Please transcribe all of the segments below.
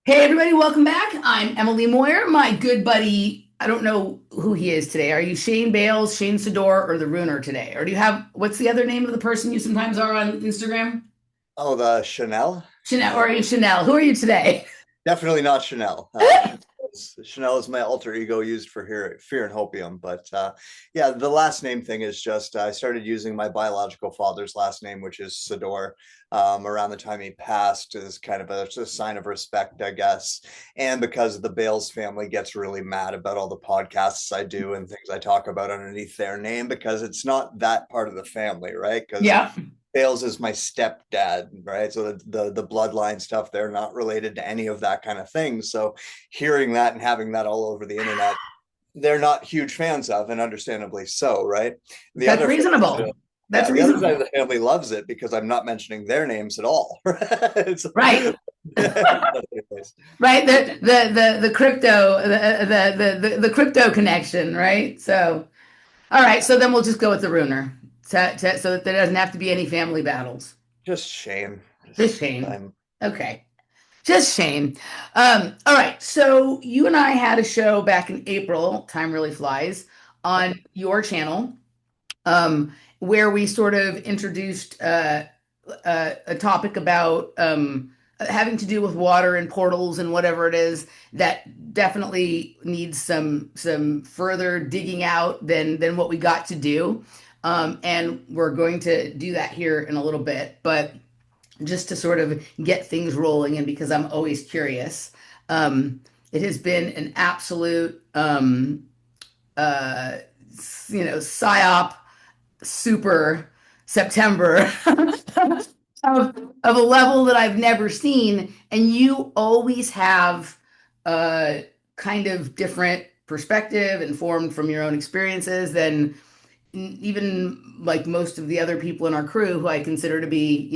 Hey everybody, welcome back. I'm Emily Moyer. My good buddy, I don't know who he is today. Are you Shane Bales, Shane Sedore, or the Runer today? Or do you have what's the other name of the person you sometimes are on Instagram? Oh, the Chanel? Chanel, or are you Chanel? Who are you today? Definitely not Chanel. Chanel is my alter ego used for fear and hopium. But yeah, the last name thing is just I started using my biological father's last name, which is Sedore, around the time he passed, as kind of a sign of respect, I guess. And because the Bales family gets really mad about all the podcasts I do and things I talk about underneath their name, because it's not that part of the family, right? Because Yeah, Bales is my stepdad, right? So the bloodline stuff, they're not related to any of that kind of thing. So hearing that and having that all over the internet, they're not huge fans of, and understandably so, right? The that's other reasonable. That's yeah, the other side of reasonable. the family loves it because I'm not mentioning their names at all. Right? So, Right. anyways, Right. The crypto the crypto connection, right? So all right, yeah, so then we'll just go with the Runer. So that there doesn't have to be any family battles. just shame. Just Just Shane. I'm Okay. Just Shane. All right. So you and I had a show back in April, time really flies, on your channel, where we sort of introduced a topic about having to do with water and portals and whatever it is that definitely needs some further digging out than what we got to do. And we're going to do that here in a little bit, but just to sort of get things rolling and because I'm always curious. It has been an absolute, uh, psyop super September of a level that I've never seen. And you always have a kind of different perspective informed from your own experiences than even like most of the other people in our crew who I consider to be,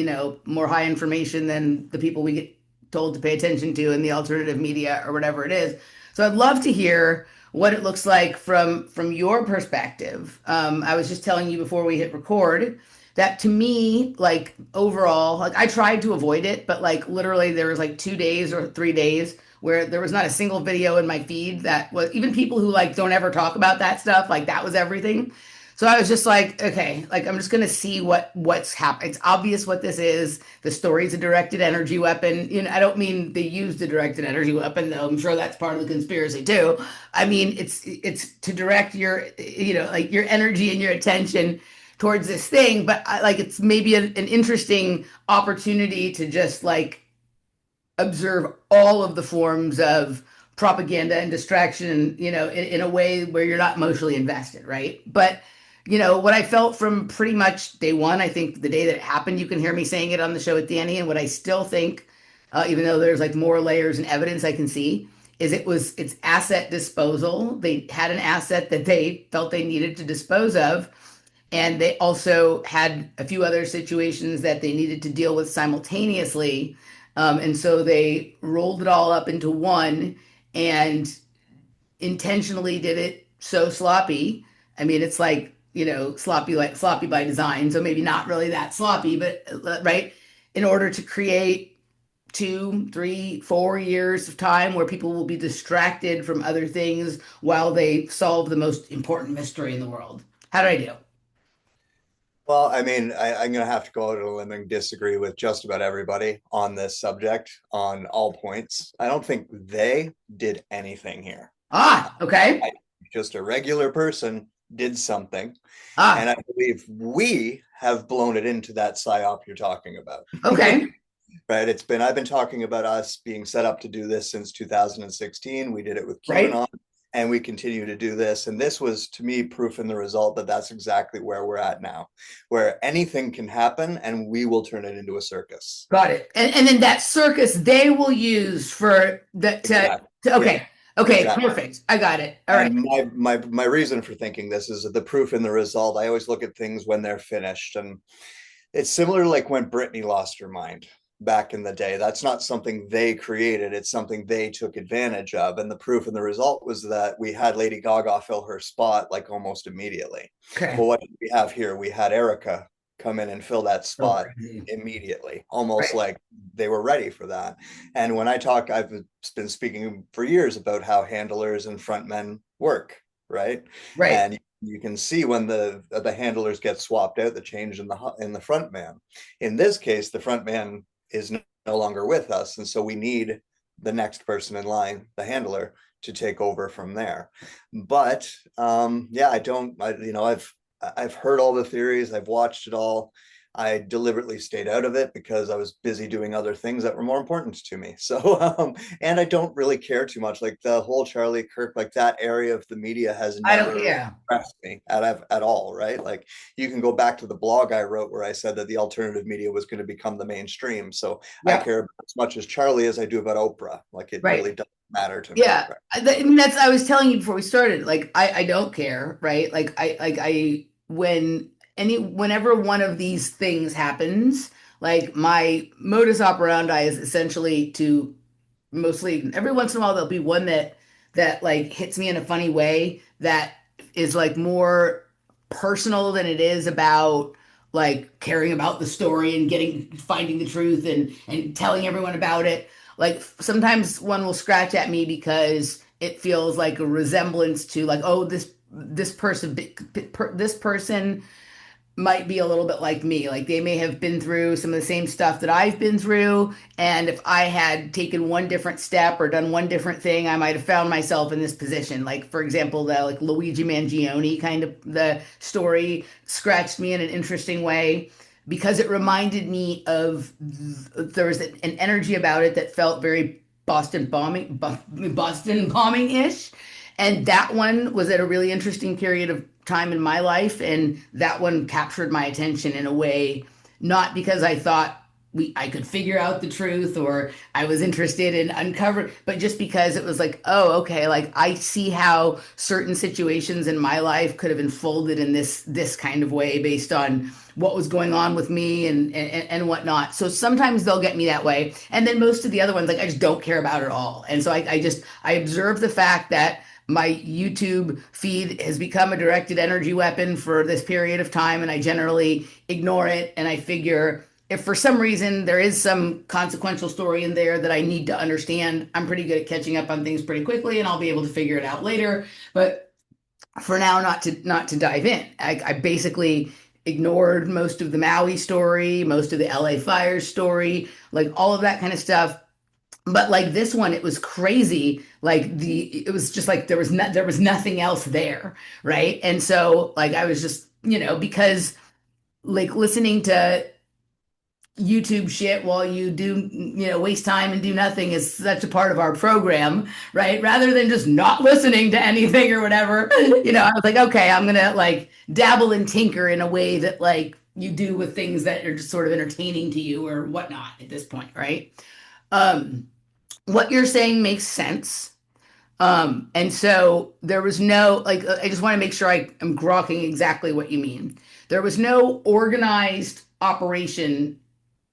more high information than the people we get told to pay attention to in the alternative media or whatever it is. So I'd love to hear what it looks like from your perspective. I was just telling you before we hit record that to me, like overall, like I tried to avoid it, but like literally there was like 2 days or 3 days where there was not a single video in my feed that was even people who like don't ever talk about that stuff, like that was everything. So I was just like, okay, like I'm just gonna see what's happening. It's obvious what this is. The story's a directed energy weapon. I don't mean they used a directed energy weapon, though. I'm sure that's part of the conspiracy too. I mean, it's to direct your, like your energy and your attention towards this thing. But like, it's maybe an interesting opportunity to just like observe all of the forms of propaganda and distraction, in a way where you're not emotionally invested, right? But what I felt from pretty much day one, I think the day that it happened, you can hear me saying it on the show with Danny, and what I still think, even though there's like more layers and evidence I can see, is it's asset disposal. They had an asset that they felt they needed to dispose of, and they also had a few other situations that they needed to deal with simultaneously. And so they rolled it all up into one and intentionally did it so sloppy. I mean, it's like, sloppy, like sloppy by design. So maybe not really that sloppy, but right. In order to create 2, 3, 4 years of time where people will be distracted from other things while they solve the most important mystery in the world. How did I do? Well, I mean, I'm going to have to go out on a limb and disagree with just about everybody on this subject on all points. I don't think they did anything here. Ah, okay. I, just a regular person did something, and I Ah, believe we have blown it into that psyop you're talking about. okay. Right? I've been talking about us being set up to do this since 2016. We did it with Right. QAnon, and we continue to do this. And this was, to me, proof in the result that that's exactly where we're at now, where anything can happen and we will turn it into a circus. Got it. And then that circus they will use for that Exactly. Yeah, okay. Okay, exactly. perfect. I got it. All right. And my reason for thinking this is the proof in the result. I always look at things when they're finished, and it's similar like when Britney lost her mind back in the day. That's not something they created, it's something they took advantage of. And the proof and the result was that we had Lady Gaga fill her spot like almost immediately. Okay. Well, what did we have here? We had Erica come in and fill that So spot crazy. immediately, almost Right. like they were ready for that. And when I talk, I've been speaking for years about how handlers and frontmen work, right? Right. And you can see when the handlers get swapped out, the change in the front man. In this case, the front man is no longer with us, and so we need the next person in line, the handler, to take over from there. But yeah, I've heard all the theories, I've watched it all. I deliberately stayed out of it because I was busy doing other things that were more important to me. So, and I don't really care too much. Like the whole Charlie Kirk, like that area of the media has I don't, never yeah. impressed me at all, right? Like you can go back to the blog I wrote where I said that the alternative media was going to become the mainstream. So I Yeah. care about as much as Charlie as I do about Oprah. Like it Right. really doesn't matter to me, Yeah. right? I mean, that's, I was telling you before we started, like, I don't care, right? Whenever one of these things happens, like my modus operandi is essentially to mostly every once in a while there'll be one that like hits me in a funny way that is like more personal than it is about like caring about the story and getting finding the truth and telling everyone about it. Like sometimes one will scratch at me because it feels like a resemblance to like, oh, this person might be a little bit like me. Like they may have been through some of the same stuff that I've been through. And if I had taken one different step or done one different thing, I might have found myself in this position. Like, for example, the like Luigi Mangione kind of the story scratched me in an interesting way because it reminded me of there was an energy about it that felt very Boston bombing ish. And that one was at a really interesting period of time in my life. And that one captured my attention in a way, not because I thought I could figure out the truth or I was interested in uncovering, but just because it was like, oh, okay, like I see how certain situations in my life could have unfolded in this kind of way based on what was going on with me and whatnot. So sometimes they'll get me that way. And then most of the other ones, like I just don't care about at all. And so I observe the fact that my YouTube feed has become a directed energy weapon for this period of time, and I generally ignore it. And I figure if for some reason there is some consequential story in there that I need to understand, I'm pretty good at catching up on things pretty quickly, and I'll be able to figure it out later. But for now, not to dive in. I basically ignored most of the Maui story, most of the LA fires story, like all of that kind of stuff. But like this one, it was crazy. Like it was just like there was nothing else there, right? And so like I was just because like listening to YouTube shit while you do, waste time and do nothing is such a part of our program, right? Rather than just not listening to anything or whatever, I was like, okay, I'm gonna like dabble and tinker in a way that like you do with things that are just sort of entertaining to you or whatnot at this point, right? Um, what you're saying makes sense. And so there was no, like, I just want to make sure I am grokking exactly what you mean. There was no organized operation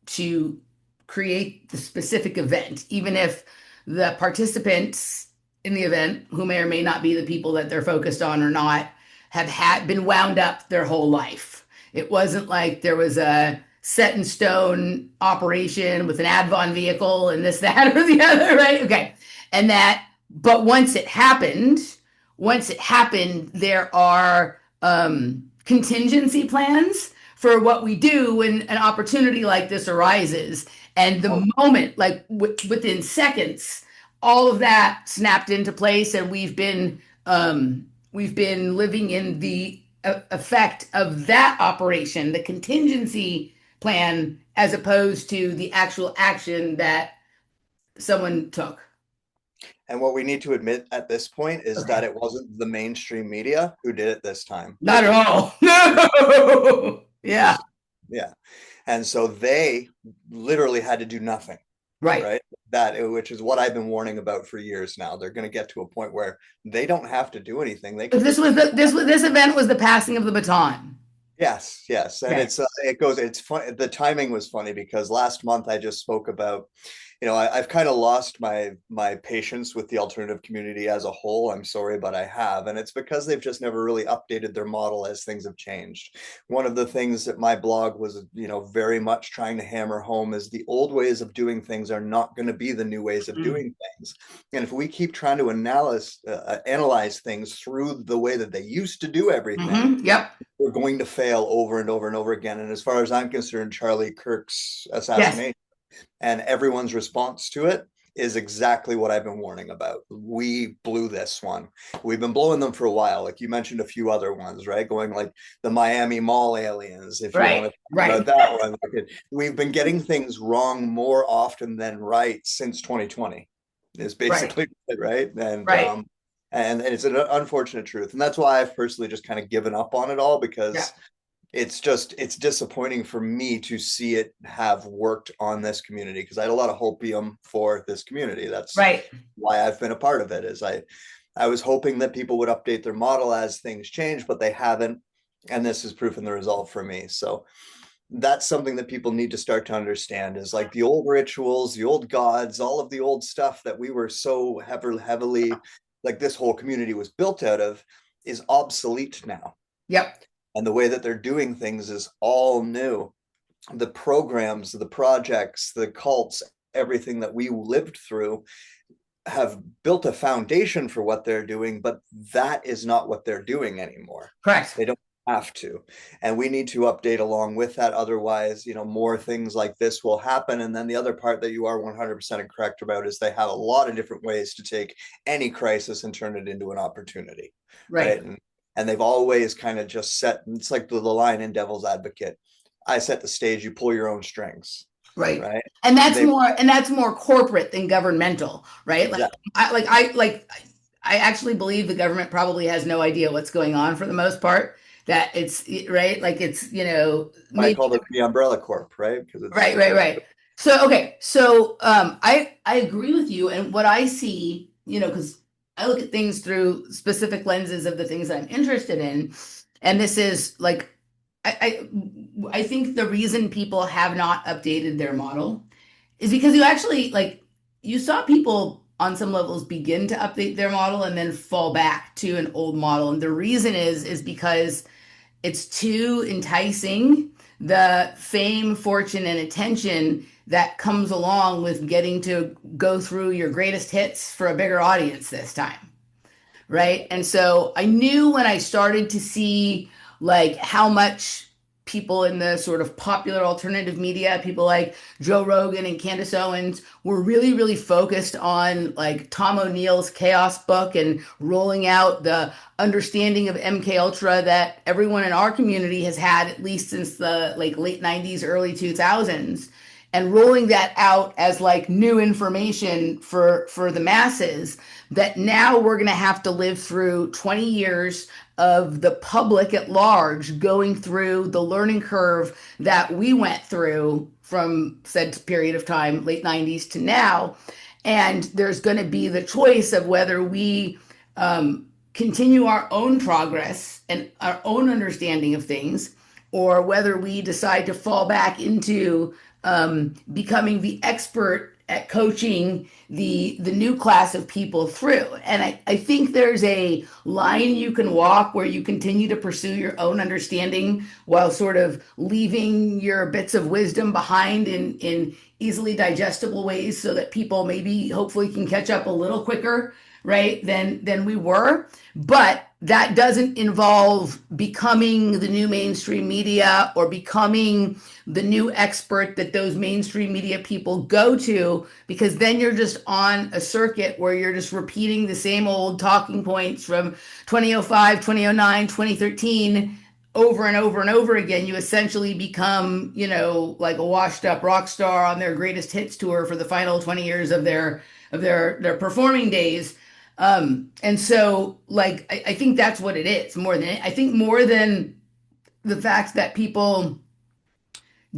to create the specific event, even if the participants in the event, who may or may not be the people that they're focused on or not, have had been wound up their whole life. It wasn't like there was a set in stone operation with an Advon vehicle and this, that, or the other, right? Okay. And that, but once it happened, there are contingency plans for what we do when an opportunity like this arises. And Oh, the moment, like within seconds, all of that snapped into place, and we've been living in the effect of that operation, the contingency plan, as opposed to the actual action that someone took. and what we need to admit at this point is that Okay. it wasn't the mainstream media who did it this time. Not at all. No. Yeah. Yeah. And so they literally had to do nothing, Right. right? Which is what I've been warning about for years now. They're going to get to a point where they don't have to do anything. They But can just, this event was the passing of the baton. yes, yes. And Okay. it's fun. The timing was funny because last month I just spoke about I've kind of lost my patience with the alternative community as a whole. I'm sorry, but I have, and it's because they've just never really updated their model as things have changed. One of the things that my blog was, very much trying to hammer home is the old ways of doing things are not going to be the new ways of Mm. doing things. And if we keep trying to analyze things through the way that they used to do everything, Yep. we're going to fail over and over and over again. And as far as I'm concerned, Charlie Kirk's Yes. assassination and everyone's response to it is exactly what I've been warning about. We blew this one. We've been blowing them for a while. Like you mentioned a few other ones, right? Going like the Miami Mall aliens, if you want Right. to talk Right. about that one. We've been getting things wrong more often than right since 2020 is Right. basically it, right. Right. And it's an unfortunate truth. And that's why I've personally just kind of given up on it all, Yeah. because it's disappointing for me to see it have worked on this community, because I had a lot of hopium for this community. That's Right. why I've been a part of it. Is I was hoping that people would update their model as things change, but they haven't, and this is proof in the result for me. So that's something that people need to start to understand, is like the old rituals, the old gods, all of the old stuff that we were so heavily, like this whole community was built out of, is obsolete now. Yep. And the way that they're doing things is all new. The programs, the projects, the cults, everything that we lived through have built a foundation for what they're doing, but that is not what they're doing anymore. Correct. They don't have to. And we need to update along with that. Otherwise, more things like this will happen. And then the other part that you are 100% correct about is they have a lot of different ways to take any crisis and turn it into an opportunity. Right. Right. And they've always kind of just set, it's like the line in Devil's Advocate. I set the stage, you pull your own strings. Right. Right. And that's They more corporate than governmental, right? exactly. I actually believe the government probably has no idea what's going on for the most part. That it's right, like it's, I maybe call it the umbrella corp, right? Because right, it's right, right. So okay, so I agree with you, and what I see, because I look at things through specific lenses of the things that I'm interested in, and this is like I think the reason people have not updated their model is because you saw people on some levels begin to update their model and then fall back to an old model, and the reason is because it's too enticing, the fame, fortune, and attention that comes along with getting to go through your greatest hits for a bigger audience this time, right? And so I knew when I started to see like how much people in the sort of popular alternative media, people like Joe Rogan and Candace Owens, were really, really focused on like Tom O'Neill's Chaos book and rolling out the understanding of MK Ultra that everyone in our community has had at least since the like late 90s, early 2000s, and rolling that out as like new information for the masses, that now we're going to have to live through 20 years of the public at large going through the learning curve that we went through from said period of time, late 90s to now. And there's going to be the choice of whether we continue our own progress and our own understanding of things, or whether we decide to fall back into becoming the expert at coaching the new class of people through. And I think there's a line you can walk where you continue to pursue your own understanding while sort of leaving your bits of wisdom behind in easily digestible ways so that people maybe hopefully can catch up a little quicker, right, than we were. But that doesn't involve becoming the new mainstream media or becoming the new expert that those mainstream media people go to, because then you're just on a circuit where you're just repeating the same old talking points from 2005, 2009, 2013 over and over and over again. You essentially become, like a washed up rock star on their greatest hits tour for the final 20 years of their performing days. And so like I think that's what it is more than the fact that people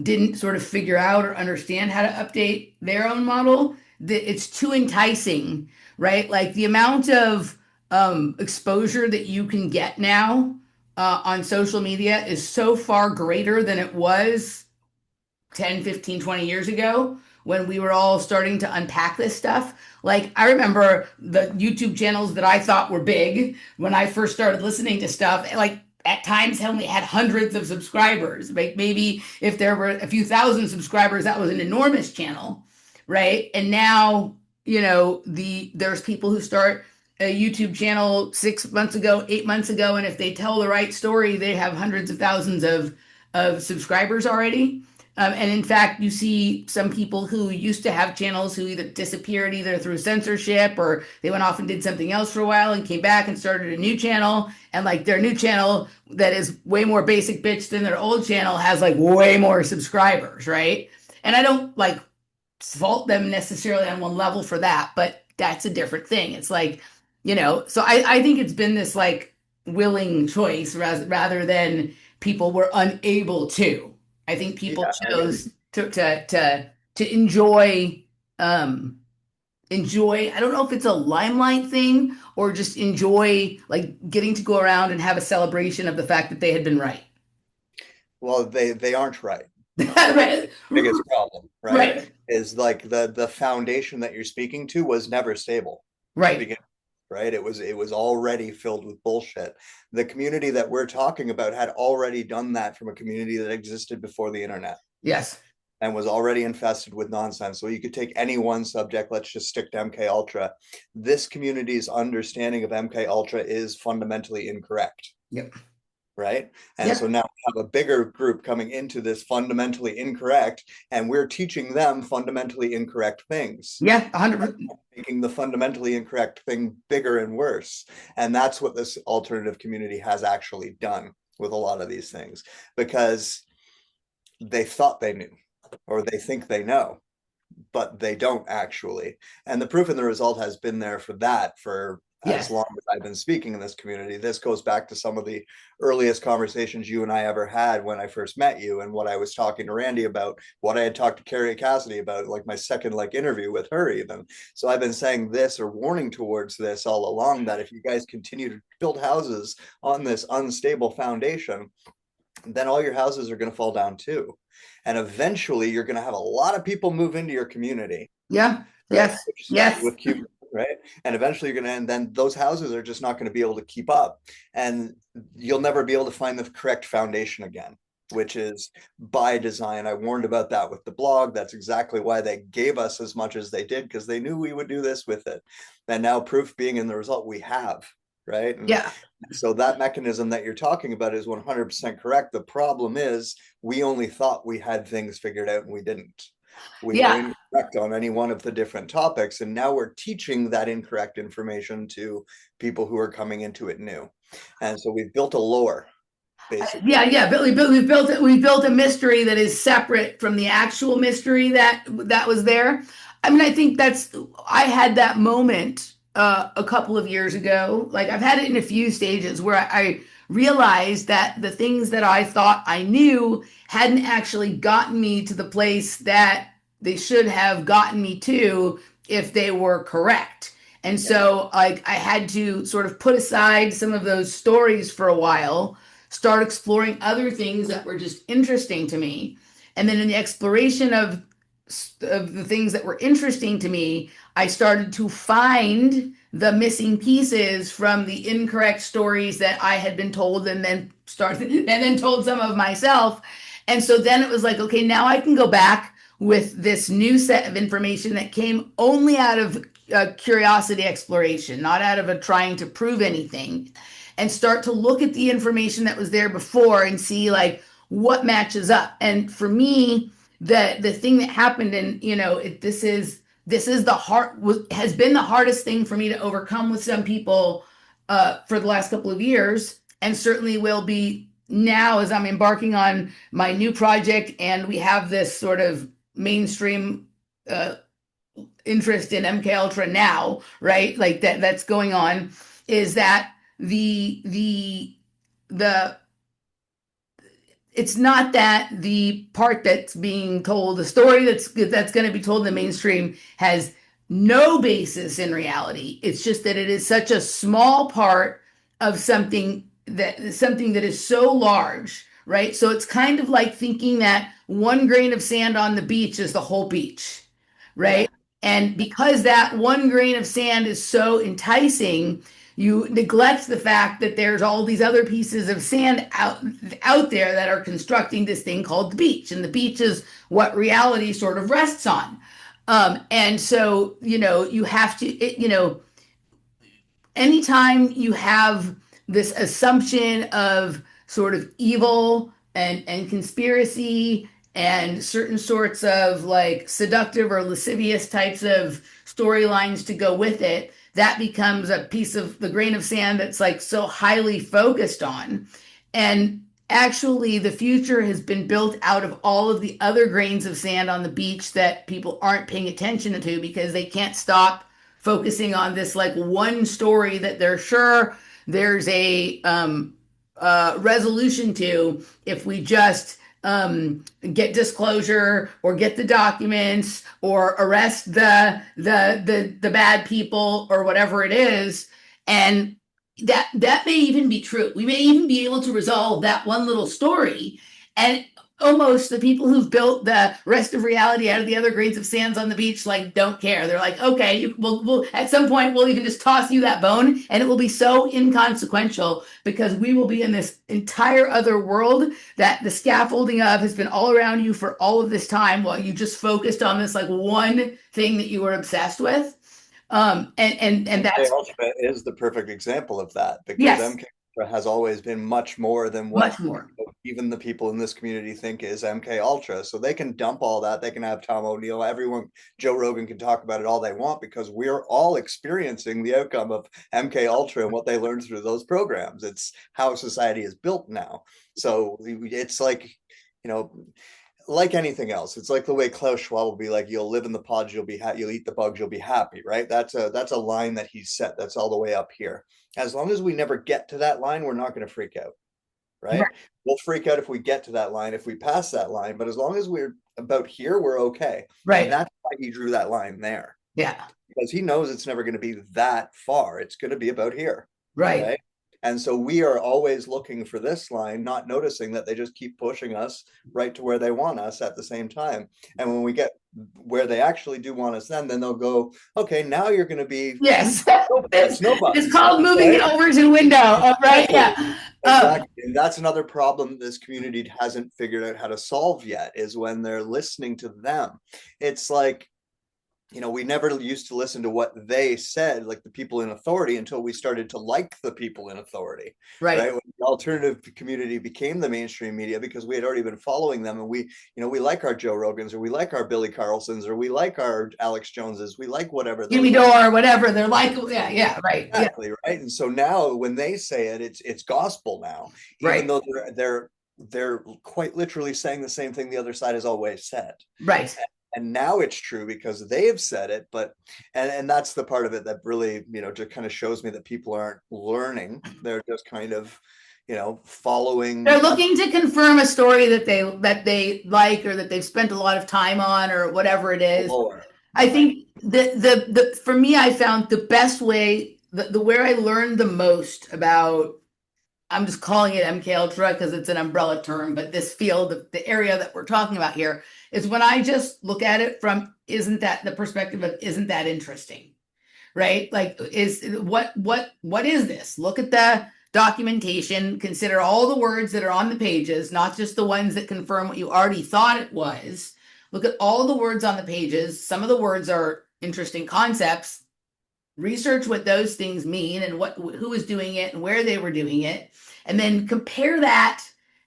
didn't sort of figure out or understand how to update their own model, that it's too enticing, right? Like the amount of exposure that you can get now on social media is so far greater than it was 10, 15, 20 years ago, when we were all starting to unpack this stuff. Like, I remember the YouTube channels that I thought were big when I first started listening to stuff, like at times only had hundreds of subscribers. Like, maybe if there were a few thousand subscribers, that was an enormous channel, right? And now, there's people who start a YouTube channel 6 months ago, 8 months ago, and if they tell the right story, they have hundreds of thousands of subscribers already. And in fact, you see some people who used to have channels who either disappeared either through censorship, or they went off and did something else for a while and came back and started a new channel. And like their new channel that is way more basic bitch than their old channel has like way more subscribers, right? And I don't like fault them necessarily on one level for that, but that's a different thing. It's like, so I think it's been this like willing choice rather than people were unable to. I think people Yeah, I mean, chose to enjoy enjoy. I don't know if it's a limelight thing or just enjoy like getting to go around and have a celebration of the fact that they had been right. well, they aren't right. Right. Biggest problem, right? Right. Is like the foundation that you're speaking to was never stable to Right. begin, right? It was already filled with bullshit. The community that we're talking about had already done that from a community that existed before the internet Yes. and was already infested with nonsense. So you could take any one subject, let's just stick to MK Ultra. This community's understanding of MK Ultra is fundamentally incorrect, Yep. right? And so Yep. now we have a bigger group coming into this fundamentally incorrect, and we're teaching them fundamentally incorrect things, Yeah. 100%. making the fundamentally incorrect thing bigger and worse. And that's what this alternative community has actually done with a lot of these things, because they thought they knew, or they think they know, but they don't actually. And the proof in the result has been there for that for as Yes. long as I've been speaking in this community. This goes back to some of the earliest conversations you and I ever had when I first met you, and what I was talking to Randy about, what I had talked to Carrie Cassidy about, like my second like interview with her even. So I've been saying this or warning towards this all along, that if you guys continue to build houses on this unstable foundation, then all your houses are going to fall down too. And eventually you're going to have a lot of people move into your community, Yeah. right? Yes. Which started Yes. with Cuba, right? And eventually you're going to, and then those houses are just not going to be able to keep up. And you'll never be able to find the correct foundation again, which is by design. I warned about that with the blog. That's exactly why they gave us as much as they did, because they knew we would do this with it. And now proof being in the result, we have, right? And Yeah. so that mechanism that you're talking about is 100% correct. The problem is we only thought we had things figured out and we didn't. We were Yeah. incorrect on any one of the different topics, and now we're teaching that incorrect information to people who are coming into it new. And so we've built a lore, basically. Yeah, yeah, but we built a mystery that is separate from the actual mystery that was there. I mean, I think I had that moment a couple of years ago. Like I've had it in a few stages where I realized that the things that I thought I knew hadn't actually gotten me to the place that they should have gotten me to if they were correct. And Yeah. so like I had to sort of put aside some of those stories for a while, start exploring other things that were just interesting to me. And then in the exploration of the things that were interesting to me, I started to find the missing pieces from the incorrect stories that I had been told and then told some of myself. And so then it was like, okay, now I can go back with this new set of information that came only out of curiosity exploration, not out of a trying to prove anything, and start to look at the information that was there before and see like what matches up. And for me, the thing that happened, and this is the hard has been the hardest thing for me to overcome with some people for the last couple of years, and certainly will be now as I'm embarking on my new project, and we have this sort of mainstream uh, interest in MK Ultra now, right? Like that's going on, is that the it's not that the part that's being told, the story that's going to be told in the mainstream has no basis in reality. It's just that it is such a small part of something that is so large, right? So it's kind of like thinking that one grain of sand on the beach is the whole beach. Yeah. right? And because that one grain of sand is so enticing, you neglect the fact that there's all these other pieces of sand out there that are constructing this thing called the beach. And the beach is what reality sort of rests on. And so, you have to, anytime you have this assumption of sort of evil and conspiracy and certain sorts of like seductive or lascivious types of storylines to go with it, that becomes a piece of the grain of sand that's like so highly focused on. And actually, the future has been built out of all of the other grains of sand on the beach that people aren't paying attention to because they can't stop focusing on this like one story that they're sure there's a resolution to if we just get disclosure or get the documents or arrest the bad people or whatever it is. And that may even be true. We may even be able to resolve that one little story, and almost the people who've built the rest of reality out of the other grains of sands on the beach like don't care. They're like, okay, we'll at some point we'll even just toss you that bone, and it will be so inconsequential because we will be in this entire other world that the scaffolding of has been all around you for all of this time while you just focused on this like one thing that you were obsessed with. And MK that's Ultra is the perfect example of that because yes, MK Ultra has always been much more than what much more. even the people in this community think is MK Ultra. So they can dump all that. They can have Tom O'Neill, everyone, Joe Rogan can talk about it all they want because we're all experiencing the outcome of MK Ultra and what they learned through those programs. It's how society is built now. So it's like, you know, like anything else, it's like the way Klaus Schwab will be like, "You'll live in the pods, you'll eat the bugs, you'll be happy." Right? That's a line that he's set. That's all the way up here. As long as we never get to that line, we're not going to freak out. Right, Right? We'll freak out if we get to that line, if we pass that line. But as long as we're about here, we're okay. And right, that's why he drew that line there yeah, because he knows it's never going to be that far. It's going to be about here, right. right? And so we are always looking for this line, not noticing that they just keep pushing us right to where they want us at the same time. And when we get where they actually do want us, then they'll go, okay, now you're going to be Yes, snow it's bugs, called moving it right? over to the window. Right, Exactly. yeah. Exactly. And that's another problem this community hasn't figured out how to solve yet is when they're listening to them. It's like, we never used to listen to what they said, like the people in authority, until we started to like the people in authority, Right. right? When the alternative community became the mainstream media because we had already been following them, and we like our Joe Rogans, or we like our Billy Carlsons, or we like our Alex Joneses, we like whatever Jimmy those are. Dore, whatever. They're like, yeah, yeah, right. Yeah, Exactly, right. And so now when they say it, it's gospel now, even right, though they're quite literally saying the same thing the other side has always said. right. And now it's true because they've said it, but and that's the part of it that really, just kind of shows me that people aren't learning. They're just kind of, They're following looking to confirm a story that they like or that they've spent a lot of time on or whatever it the is. lore. I Right. think the for me, I found the best way, the where I learned the most about, I'm just calling it MK Ultra because it's an umbrella term, but this field, the area that we're talking about here, is when I just look at it from isn't that the perspective of isn't that interesting, right? Like, what is this? Look at the documentation, consider all the words that are on the pages, not just the ones that confirm what you already thought it was. Look at all the words on the pages. Some of the words are interesting concepts. Research what those things mean and who was doing it and where they were doing it, and then compare that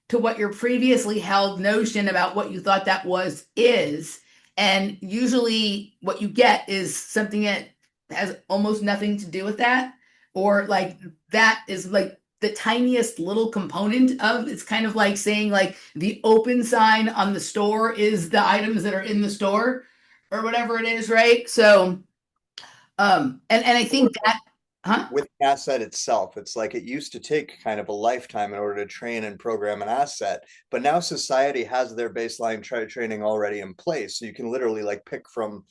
to what your previously held notion about what you thought that was is. And usually what you get is something that has almost nothing to do with that, or like that is like the tiniest little component of, it's kind of like saying like the open sign on the store is the items that are in the store or whatever it is, right? So and I think that, huh? With the asset itself, it's like it used to take kind of a lifetime in order to train and program an asset, but now society has their baseline training already in place. So you can literally like pick from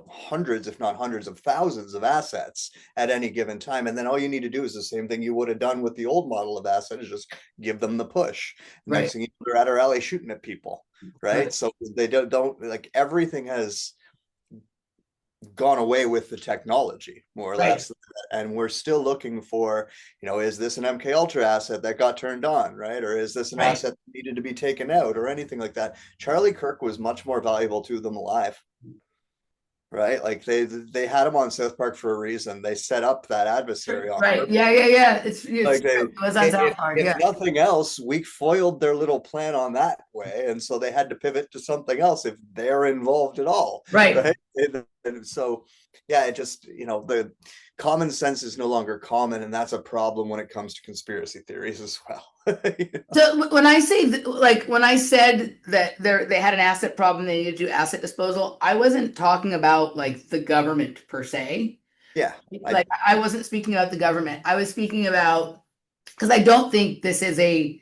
hundreds, if not hundreds of thousands of assets at any given time. And then all you need to do is the same thing you would have done with the old model of asset is just give them the push. Right, Next thing you know, they're at our alley shooting at people. Right. right, So they don't like everything has gone away with the technology more or Right. less, and we're still looking for, is this an MK Ultra asset that got turned on, right, or is this an Right. asset that needed to be taken out, or anything like that. Charlie Kirk was much more valuable to them alive, right? Like they had him on South Park for a reason. They set up that adversary on Right. purpose. Yeah. Yeah. Yeah. It's Like true. It was on South Park. if Yeah. nothing else, we foiled their little plan on that way, and so they had to pivot to something else if they're involved at all, Right. right? And so, yeah, it just, the common sense is no longer common, and that's a problem when it comes to conspiracy theories as well. So when I say like when I said that they had an asset problem, they needed to do asset disposal, I wasn't talking about like the government per se. Yeah, I Like I wasn't speaking about the government. I was speaking about because I don't think this is a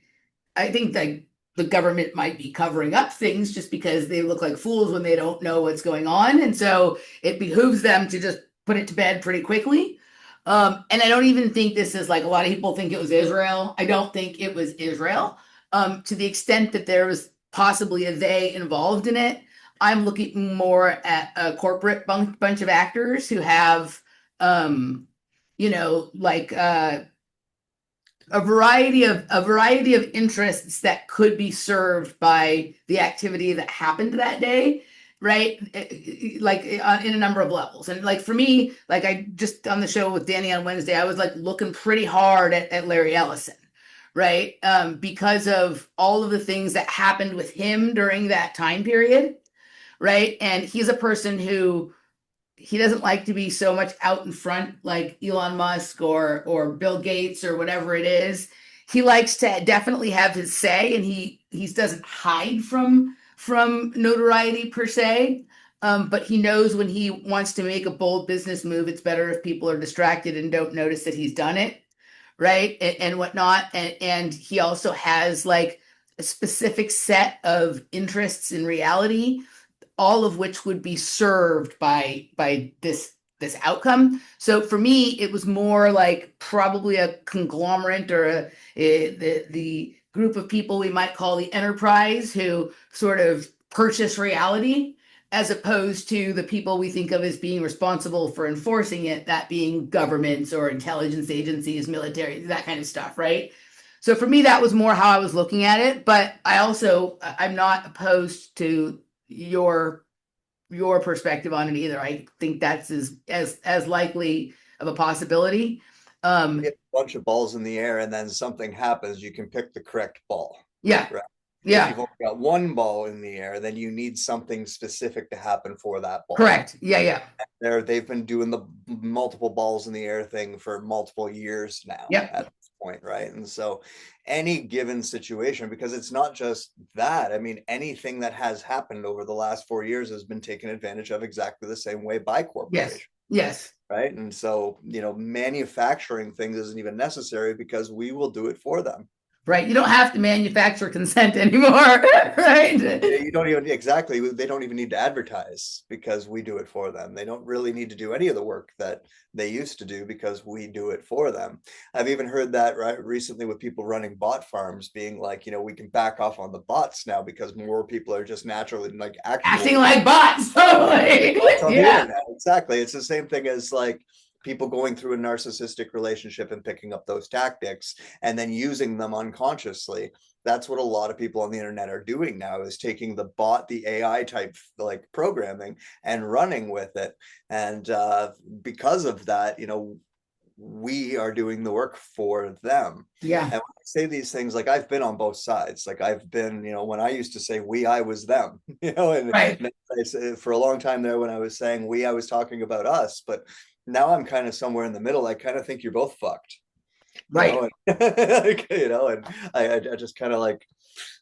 I think that the government might be covering up things just because they look like fools when they don't know what's going on. And so it behooves them to just put it to bed pretty quickly. And I don't even think this is like a lot of people think it was Israel. I don't think it was Israel. To the extent that there was possibly a they involved in it, I'm looking more at a corporate bunch of actors who have, um, like a variety of interests that could be served by the activity that happened that day, right? Like in a number of levels. And like for me, like I just on the show with Danny on Wednesday, I was like looking pretty hard at Larry Ellison, right? Because of all of the things that happened with him during that time period, right? And he's a person who he doesn't like to be so much out in front like Elon Musk or Bill Gates or whatever it is. He likes to definitely have his say, and he doesn't hide from notoriety per se. But he knows when he wants to make a bold business move, it's better if people are distracted and don't notice that he's done it, right? And whatnot. And he also has like a specific set of interests in reality, all of which would be served by this outcome. So for me, it was more like probably a conglomerate or the group of people we might call the enterprise who sort of purchase reality, as opposed to the people we think of as being responsible for enforcing it, that being governments or intelligence agencies, military, that kind of stuff, right? So for me, that was more how I was looking at it. But I'm not opposed to your your perspective on it either. I think that's as likely of a possibility. get Um, a bunch of balls in the air and then something happens, you can pick the correct ball, yeah, right? If yeah, you've only got one ball in the air, then you need something specific to happen for that ball. correct. Yeah, yeah, They've been doing the multiple balls in the air thing for multiple years now yep, at this point, right? And so any given situation, because it's not just that, I mean, anything that has happened over the last 4 years has been taken advantage of exactly the same way by yes, corporations, yes. right? And so, manufacturing things isn't even necessary because we will do it for them. Right. You don't have to manufacture consent anymore, right? You don't even exactly, they don't even need to advertise because we do it for them. They don't really need to do any of the work that they used to do because we do it for them. I've even heard that right recently with people running bot farms being like, we can back off on the bots now because more people are just naturally like Acting actual like bots, totally. bots on the Yeah, internet. Exactly. It's the same thing as like people going through a narcissistic relationship and picking up those tactics and then using them unconsciously. That's what a lot of people on the internet are doing now, is taking the AI type like programming and running with it. And because of that, we are doing the work for them. yeah, And when I say these things, like I've been on both sides. Like I've been, when I used to say we, I was them, right, and for a long time there, when I was saying we, I was talking about us. But now I'm kind of somewhere in the middle. I kind of think you're both fucked, right. and, and I just kind of like,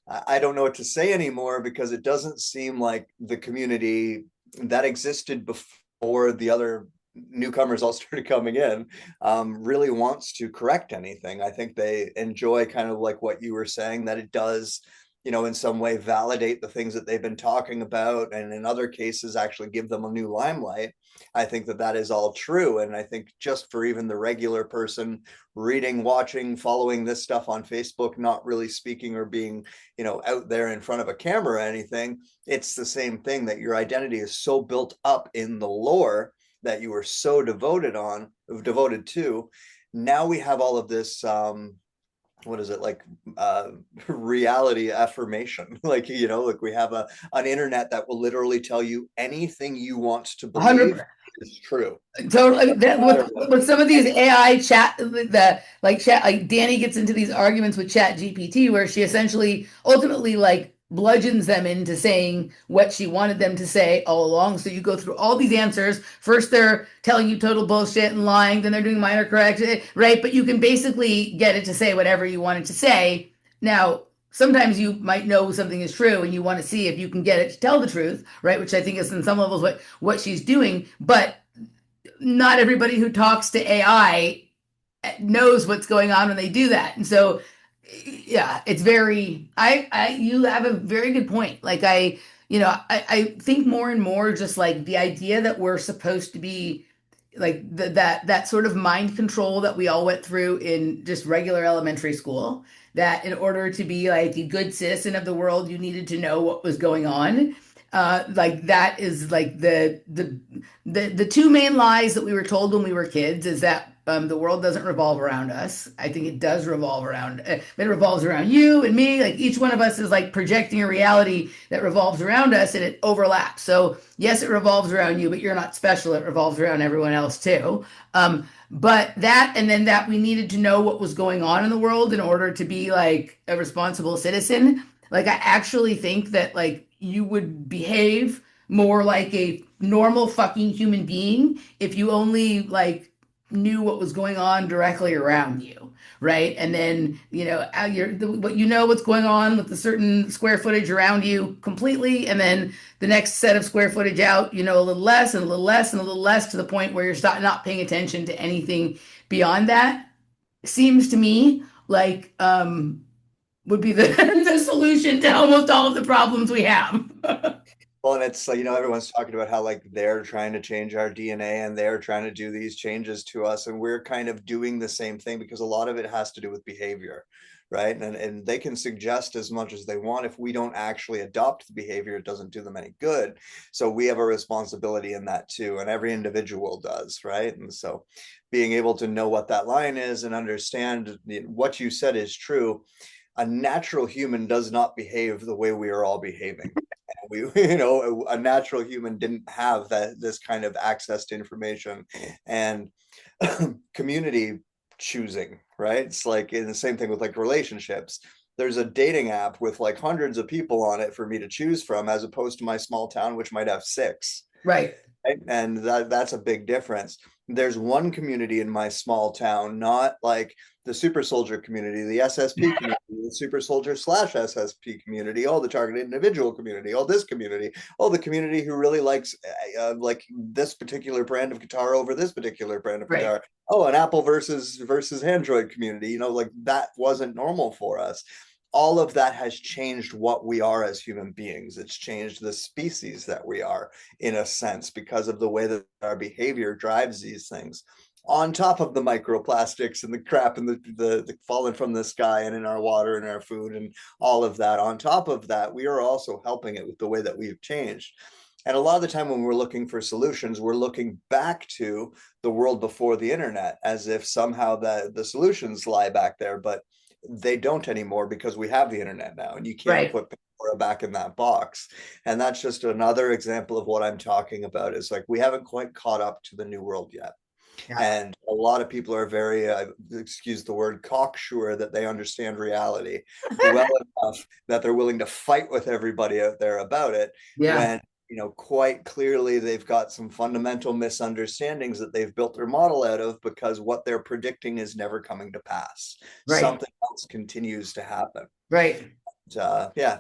I don't know what to say anymore because it doesn't seem like the community that existed before the other newcomers all started coming in really wants to correct anything. I think they enjoy kind of like what you were saying, that it does in some way validate the things that they've been talking about, and in other cases actually give them a new limelight. I think that that is all true. And I think just for even the regular person reading, watching, following this stuff on Facebook, not really speaking or being, out there in front of a camera or anything, it's the same thing, that your identity is so built up in the lore that you are so devoted to. Now we have all of this what is it, like reality affirmation, like like we have an internet that will literally tell you anything you want to believe 100. is true. Totally. No matter what. With some of these AI chat, like Danny gets into these arguments with Chat GPT, where she essentially ultimately like bludgeons them into saying what she wanted them to say all along. So you go through all these answers. First, they're telling you total bullshit and lying. Then they're doing minor correction, right? But you can basically get it to say whatever you want it to say. Now, sometimes you might know something is true and you want to see if you can get it to tell the truth, right? Which I think is in some levels what she's doing. But not everybody who talks to AI knows what's going on when they do that. And so, yeah, it's very, you have a very good point. Like I think more and more just like the idea that we're supposed to be like that sort of mind control that we all went through in just regular elementary school, that in order to be like a good citizen of the world, you needed to know what was going on. Like that is like the two main lies that we were told when we were kids is that the world doesn't revolve around us. I think it does revolve around. It revolves around you and me. Like each one of us is like projecting a reality that revolves around us, and it overlaps. So yes, it revolves around you, but you're not special. It revolves around everyone else too. But that, and then that we needed to know what was going on in the world in order to be like a responsible citizen. Like I actually think that like you would behave more like a normal fucking human being if you only like knew what was going on directly around you, right? And then what what's going on with the certain square footage around you completely, and then the next set of square footage out, a little less and a little less and a little less, to the point where you're not paying attention to anything beyond that. Seems to me like would be the, the solution to almost all of the problems we have. Well, and it's like, everyone's talking about how like they're trying to change our DNA and they're trying to do these changes to us. And we're kind of doing the same thing, because a lot of it has to do with behavior, right? And they can suggest as much as they want. If we don't actually adopt the behavior, it doesn't do them any good. So we have a responsibility in that too. And every individual does, right? And so being able to know what that line is and understand what you said is true. A natural human does not behave the way we are all behaving. We a natural human didn't have this kind of access to information and community choosing, right? It's like in the same thing with like relationships. There's a dating app with like hundreds of people on it for me to choose from, as opposed to my small town, which might have 6. Right. Right? And that's a big difference. There's one community in my small town, not like the super soldier community, the SSP community, the super soldier / SSP community, all the targeted individual community, all this community, all the community who really likes like this particular brand of guitar over this particular brand of Right. guitar. Oh, an Apple versus Android community, like that wasn't normal for us. All of that has changed what we are as human beings. It's changed the species that we are, in a sense, because of the way that our behavior drives these things. On top of the microplastics and the crap and the falling from the sky and in our water and our food and all of that, on top of that, we are also helping it with the way that we've changed. And a lot of the time when we're looking for solutions, we're looking back to the world before the internet, as if somehow the solutions lie back there. But they don't anymore, because we have the internet now, and you can't Right. put Pandora back in that box. And that's just another example of what I'm talking about. Is like we haven't quite caught up to the new world yet. Yeah. And a lot of people are very, excuse the word, cocksure that they understand reality well enough that they're willing to fight with everybody out there about it, Yeah. when quite clearly they've got some fundamental misunderstandings that they've built their model out of, because what they're predicting is never coming to pass. Right. Something else continues to happen. Right. Yeah.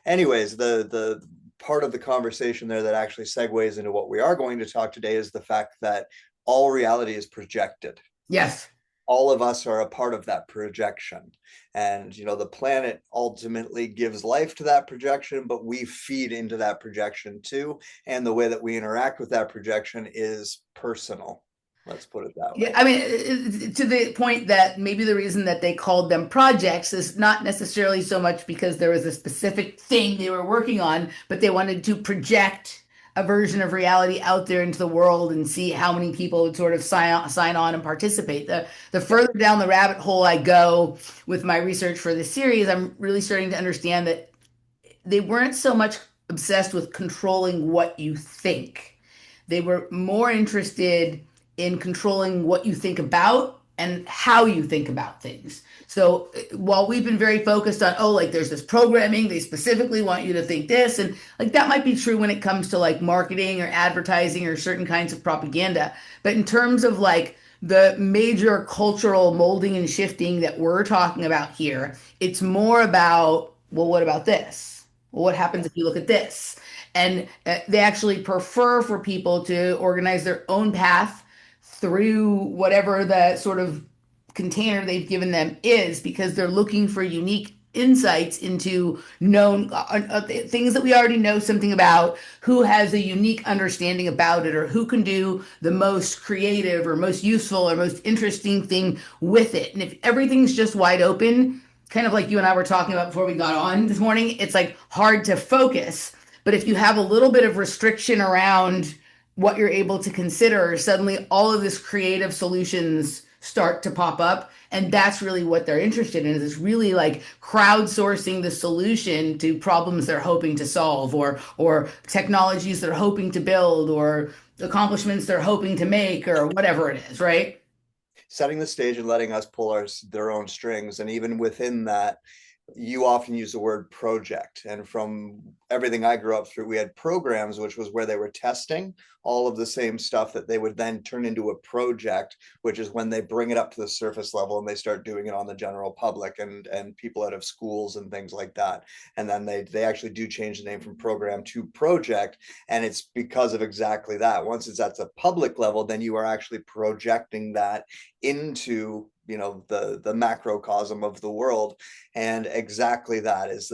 Anyways, the part of the conversation there that actually segues into what we are going to talk today is the fact that all reality is projected. Yes. all of us are a part of that projection. And, the planet ultimately gives life to that projection, but we feed into that projection too. And the way that we interact with that projection is personal. Let's put it that Yeah, way. I mean, to the point that maybe the reason that they called them projects is not necessarily so much because there was a specific thing they were working on, but they wanted to project a version of reality out there into the world and see how many people would sort of sign on and participate. The Yeah. further down the rabbit hole I go with my research for this series, I'm really starting to understand that they weren't so much obsessed with controlling what you think. They were more interested in controlling what you think about and how you think about things. So while we've been very focused on, oh, like there's this programming, they specifically want you to think this, and like that might be true when it comes to like marketing or advertising or certain kinds of propaganda. But in terms of like the major cultural molding and shifting that we're talking about here, it's more about, well, what about this? Well, what happens if you look at this? And they actually prefer for people to organize their own path through whatever the sort of container they've given them is, because they're looking for unique insights into known things that we already know something about, who has a unique understanding about it, or who can do the most creative or most useful or most interesting thing with it. And if everything's just wide open, kind of like you and I were talking about before we got on this morning, it's like hard to focus. But if you have a little bit of restriction around what you're able to consider, suddenly all of this creative solutions start to pop up. And that's really what they're interested in, is really like crowdsourcing the solution to problems they're hoping to solve, or technologies they're hoping to build, or accomplishments they're hoping to make, or whatever it is, right? Setting the stage and letting us pull their own strings. And even within that, you often use the word project. And from everything I grew up through, we had programs, which was where they were testing all of the same stuff that they would then turn into a project, which is when they bring it up to the surface level and they start doing it on the general public and people out of schools and things like that. And then they actually do change the name from program to project. And it's because of exactly that. Once it's at the public level, then you are actually projecting that into the macrocosm of the world. And exactly that is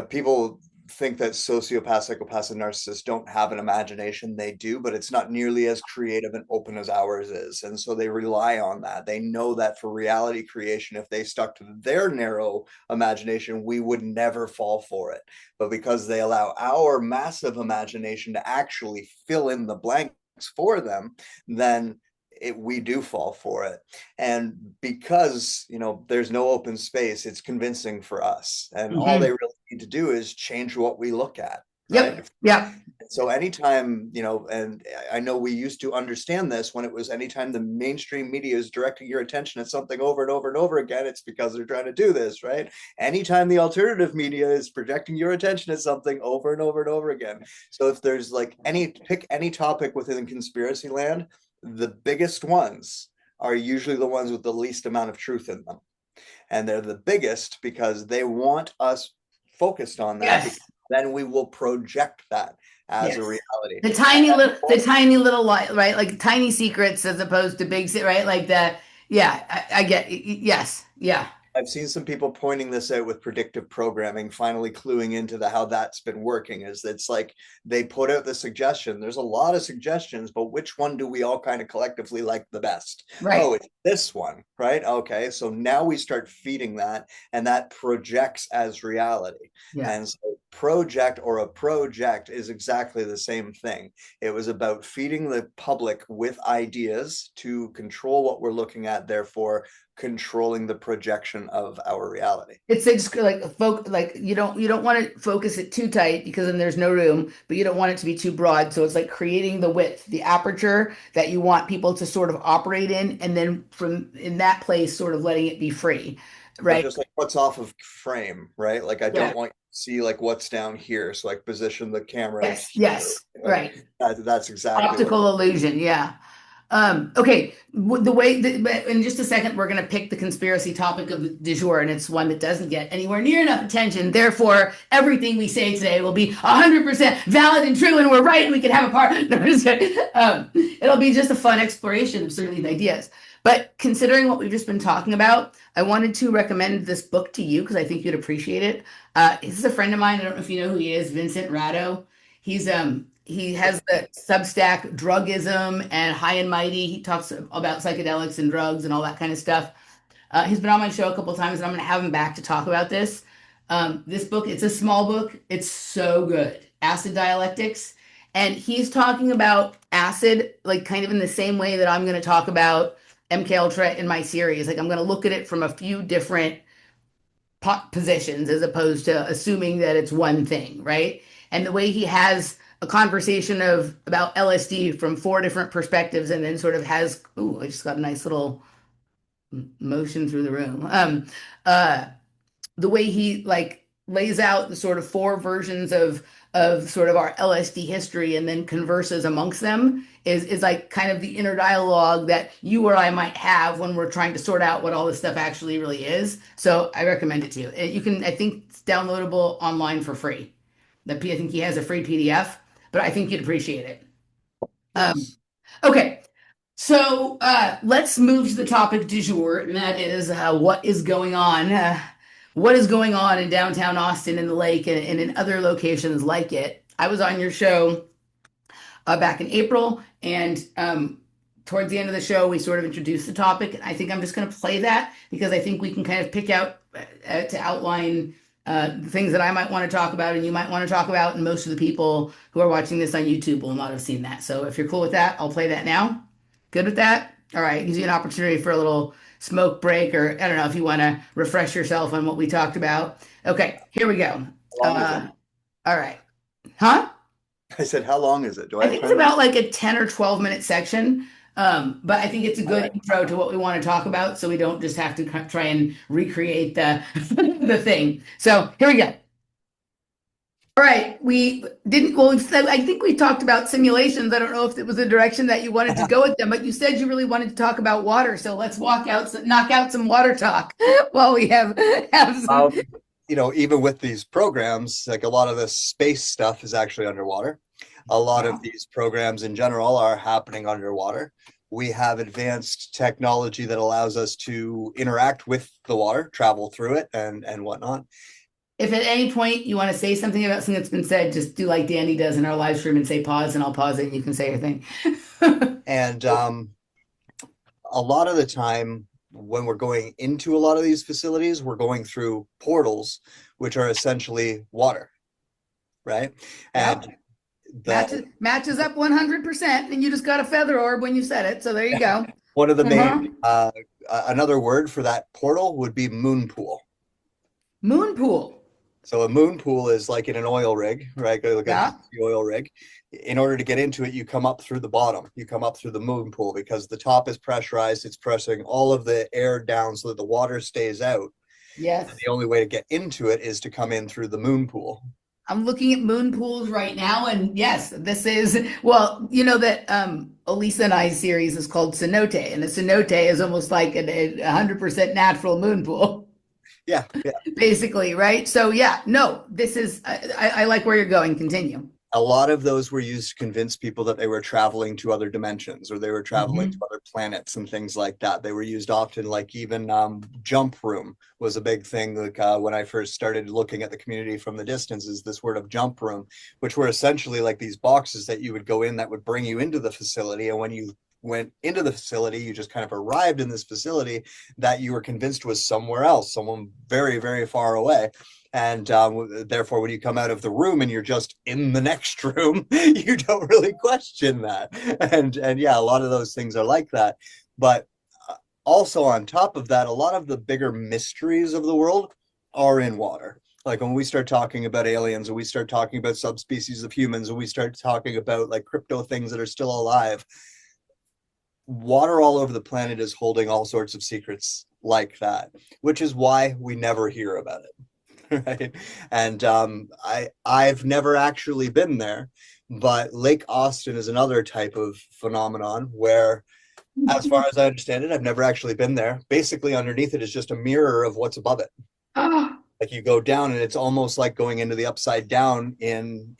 people think that sociopaths, psychopaths, and narcissists don't have an imagination. They do, but it's not nearly as creative and open as ours is. And so they rely on that. They know that for reality creation, if they stuck to their narrow imagination, we would never fall for it. But because they allow our massive imagination to actually fill in the blanks for them, then we do fall for it. And because there's no open space, it's convincing for us, and all they Mm-hmm. really need to do is change what we look at, Yep. right? Yep. So anytime, and I know we used to understand this when it was anytime the mainstream media is directing your attention at something over and over and over again, it's because they're trying to do this, right? Anytime the alternative media is projecting your attention at something over and over and over again. So if there's like pick any topic within conspiracy land, the biggest ones are usually the ones with the least amount of truth in them. And they're the biggest because they want us focused on that, Yes. because then we will project that as a Yes. reality. The tiny little light, right? Like tiny secrets as opposed to big, right? Like that. Yeah, I get, yes. Yeah. I've seen some people pointing this out with predictive programming, finally cluing into how that's been working. Is it's like they put out the suggestion. There's a lot of suggestions, but which one do we all kind of collectively like the best? Right. Oh, it's this one, right? Okay, so now we start feeding that, and that projects as reality. Yeah. And so project or a project is exactly the same thing. It was about feeding the public with ideas to control what we're looking at, therefore controlling the projection of our reality. It's just like like you don't want to focus it too tight because then there's no room, but you don't want it to be too broad. So it's like creating the width, the aperture that you want people to sort of operate in, and then from in that place, sort of letting it be free, Or right? just like what's off of frame, right? Like I Yeah. don't want to see like what's down here. So like position the camera Yes. here. Yes. Right. That's exactly what. Optical illusion. Yeah. Okay. The way that, in just a second, we're going to pick the conspiracy topic of the du jour, and it's one that doesn't get anywhere near enough attention. Therefore, everything we say today will be 100% valid and true, and we're right, and we can have a part. No, I'm just kidding. It'll be just a fun exploration of some of these ideas. But considering what we've just been talking about, I wanted to recommend this book to you because I think you'd appreciate it. This is a friend of mine. I don't know if you know who he is, Vincent Ratto. He has the Substack Drugism and High and Mighty. He talks about psychedelics and drugs and all that kind of stuff. He's been on my show a couple times, and I'm going to have him back to talk about this. This book, it's a small book. It's so good. Acid Dialectics. And he's talking about acid, like kind of in the same way that I'm going to talk about MK Ultra in my series. Like I'm going to look at it from a few different positions as opposed to assuming that it's one thing, right? And the way he has a conversation of about LSD from four different perspectives and then sort of has, ooh, I just got a nice little motion through the room. Uh, the way he like lays out the sort of four versions of sort of our LSD history and then converses amongst them is like kind of the inner dialogue that you or I might have when we're trying to sort out what all this stuff actually really is. So I recommend it to you. You can, I think it's downloadable online for free. I think he has a free PDF, but I think you'd appreciate it. Um, Yes. okay, so let's move to the topic du jour, and that is what is going on. What is going on in downtown Austin and the lake and in other locations like it? I was on your show back in April, and towards the end of the show, we sort of introduced the topic. And I think I'm just going to play that because I think we can kind of pick out to outline the things that I might want to talk about and you might want to talk about, and most of the people who are watching this on YouTube will not have seen that. So if you're cool with that, I'll play that now. Good with that? All right, gives you an opportunity for a little smoke break, or I don't know if you want to refresh yourself on what we talked about. Okay, here we go. How long is it? All right. Huh? I said, how long is it? Do I I have think it's time? about like a 10 or 12 minute section. But I think it's a All good right. intro to what we want to talk about so we don't just have to try and recreate the the thing. So here we go. All right, we didn't, well, I think we talked about simulations. I don't know if it was the direction that you wanted to go with them, but you said you really wanted to talk about water. So let's knock out some water talk while we have some. Um, Even with these programs, like a lot of the space stuff is actually underwater. A lot of Wow. these programs in general are happening underwater. We have advanced technology that allows us to interact with the water, travel through it, and whatnot. If at any point you want to say something about something that's been said, just do like Danny does in our live stream and say pause, and I'll pause it and you can say your thing. And a lot of the time, when we're going into a lot of these facilities, we're going through portals, which are essentially water, right? Yep. And the Matches up 100%, and you just got a feather orb when you said it. So there you go. one of the main Uh-huh. another word for that portal would be moon pool. Moon pool. So a moon pool is like in an oil rig, right? Like a deep Yeah. sea oil rig. In order to get into it, you come up through the bottom. You come up through the moon pool because the top is pressurized. It's pressing all of the air down so that the water stays out. And Yes. the only way to get into it is to come in through the moon pool. I'm looking at moon pools right now, and yes, this is well, you know that Elisa and I's series is called Cenote, and a cenote is almost like a 100% natural moon pool, Yeah, yeah. basically, right? So yeah, no, this is I like where you're going. Continue. A lot of those were used to convince people that they were traveling to other dimensions or they were traveling to Mhm. other planets and things like that. They were used often, like even jump room was a big thing. Like when I first started looking at the community from the distance, is this word of jump room, which were essentially like these boxes that you would go in that would bring you into the facility. And when you went into the facility, you just kind of arrived in this facility that you were convinced was somewhere else, someone very, very far away. And therefore, when you come out of the room and you're just in the next room, you don't really question that. And yeah, a lot of those things are like that. But also on top of that, a lot of the bigger mysteries of the world are in water. Like when we start talking about aliens, and we start talking about subspecies of humans, and we start talking about like crypto things that are still alive, water all over the planet is holding all sorts of secrets like that, which is why we never hear about it. Right. And I've never actually been there, but Lake Austin is another type of phenomenon where, as far as I understand it, I've never actually been there. Basically, underneath it is just a mirror of what's above it. Ah, Like you go down, and it's almost like going into the upside down in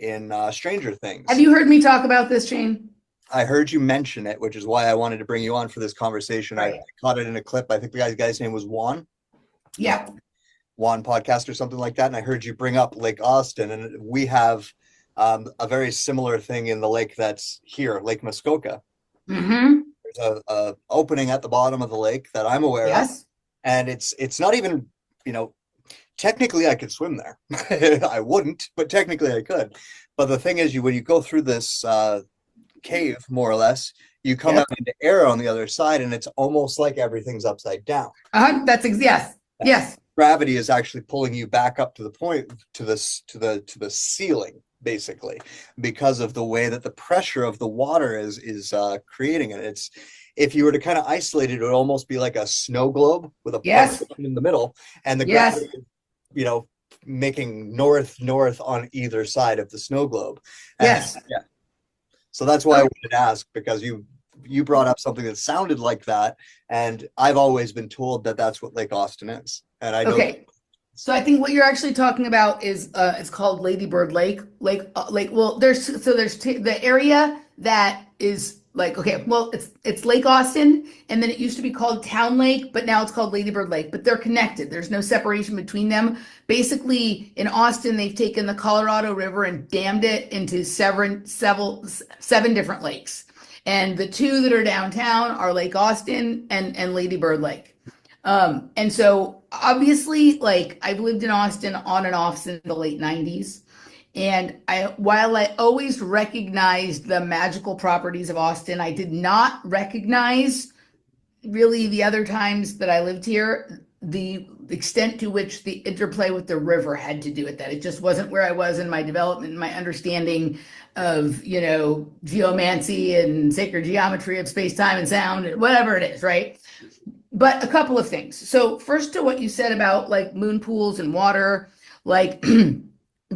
Stranger have Things. you heard me talk about this, Shane? I heard you mention it, which is why I wanted to bring you on for this conversation. I Right. caught it in a clip. I think the guy's name was Juan. Yeah. Juan podcast or something like that. And I heard you bring up Lake Austin, and we have a very similar thing in the lake that's here, Lake Muskoka. Mm-hmm. There's a opening at the bottom of the lake that I'm aware of, Yes. and it's not even, you know, technically I could swim there. I wouldn't, but technically I could. But the thing is, you when you go through this cave, more or less, you come out Yep. into air on the other side, and it's almost like everything's upside down. Yes. Yes. Gravity is actually pulling you back up to the point to the ceiling, basically, because of the way that the pressure of the water is creating it. It's if you were to kind of isolate it, it would almost be like a snow globe with a point Yes. in the middle, and the Yes. gravity, you know, making north on either side of the snow globe. And Yes. yeah, so that's why I wanted to ask, because you brought up something that sounded like that, and I've always been told that that's what Lake Austin is, and I know. Okay. So I think what you're actually talking about is it's called Ladybird Lake. Lake. Well, the area that is like okay. Well, it's Lake Austin, and then it used to be called Town Lake, but now it's called Ladybird Lake. But they're connected. There's no separation between them. Basically, in Austin, they've taken the Colorado River and dammed it into seven different lakes. And the two that are downtown are Lake Austin and Ladybird Lake. And so obviously, like I've lived in Austin on and off since the late 90s. And while I always recognized the magical properties of Austin, I did not recognize really the other times that I lived here, the extent to which the interplay with the river had to do with that. It just wasn't where I was in my development, my understanding of, geomancy and sacred geometry of space, time, and sound, and whatever it is, right? But a couple of things. So first to what you said about like moon pools and water, like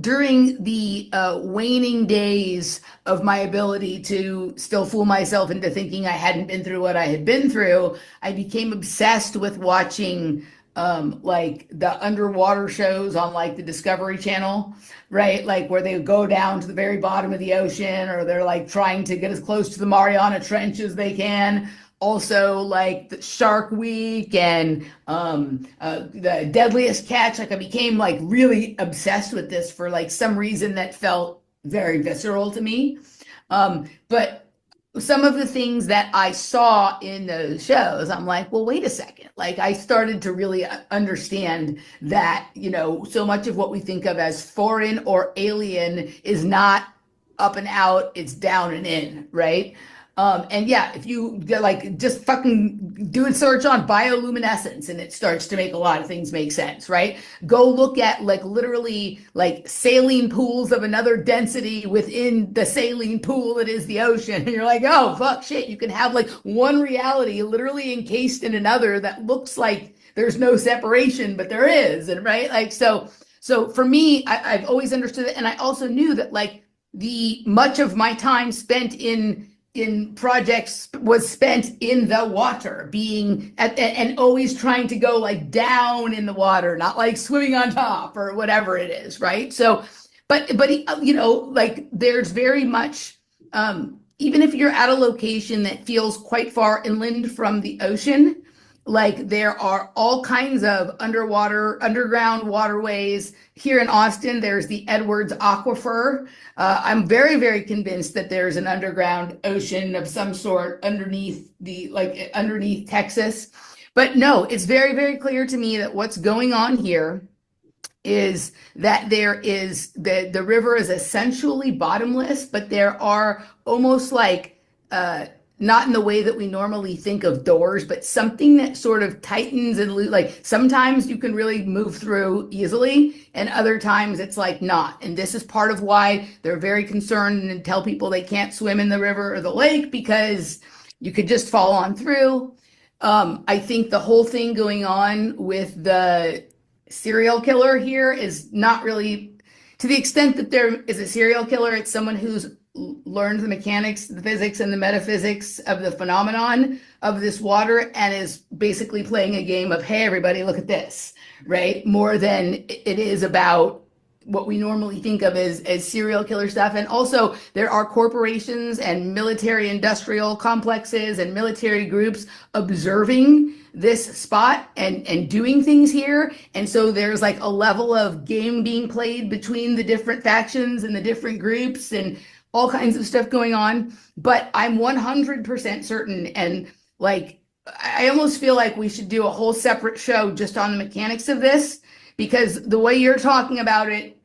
during the waning days of my ability to still fool myself into thinking I hadn't been through what I had been through, I became obsessed with watching like the underwater shows on like the Discovery Channel, right? Like where they go down to the very bottom of the ocean, or they're like trying to get as close to the Mariana Trench as they can. Also, like the Shark Week and the Deadliest Catch. Like I became like really obsessed with this for like some reason that felt very visceral to me. But some of the things that I saw in those shows, I'm like, well, wait a second. Like I started to really understand that, so much of what we think of as foreign or alien is not up and out, it's down and in, right? And yeah, if you like just fucking do a search on bioluminescence and it starts to make a lot of things make sense, right? Go look at like literally like saline pools of another density within the saline pool that is the ocean. And you're like, oh, fuck shit. You can have like one reality literally encased in another that looks like there's no separation, but there is. And right. Like, so for me, I've always understood it. And I also knew that like the much of my time spent in projects was spent in the water, being and always trying to go like down in the water, not like swimming on top or whatever it is, right? So, but like there's very much even if you're at a location that feels quite far inland from the ocean, like there are all kinds of underground waterways. Here in Austin, there's the Edwards Aquifer. I'm very, very convinced that there's an underground ocean of some sort underneath Texas. But no, it's very, very clear to me that what's going on here is that the river is essentially bottomless, but there are almost like not in the way that we normally think of doors, but something that sort of tightens and like sometimes you can really move through easily, and other times it's like not. And this is part of why they're very concerned and tell people they can't swim in the river or the lake because you could just fall on through. I think the whole thing going on with the serial killer here is not really to the extent that there is a serial killer. It's someone who's learned the mechanics, the physics, and the metaphysics of the phenomenon of this water and is basically playing a game of, hey, everybody, look at this, right? More than it is about what we normally think of as serial killer stuff. And also, there are corporations and military industrial complexes and military groups observing this spot and doing things here. And so there's like a level of game being played between the different factions and the different groups and all kinds of stuff going on. But I'm 100% certain, and like, I almost feel like we should do a whole separate show just on the mechanics of this, because the way you're talking about it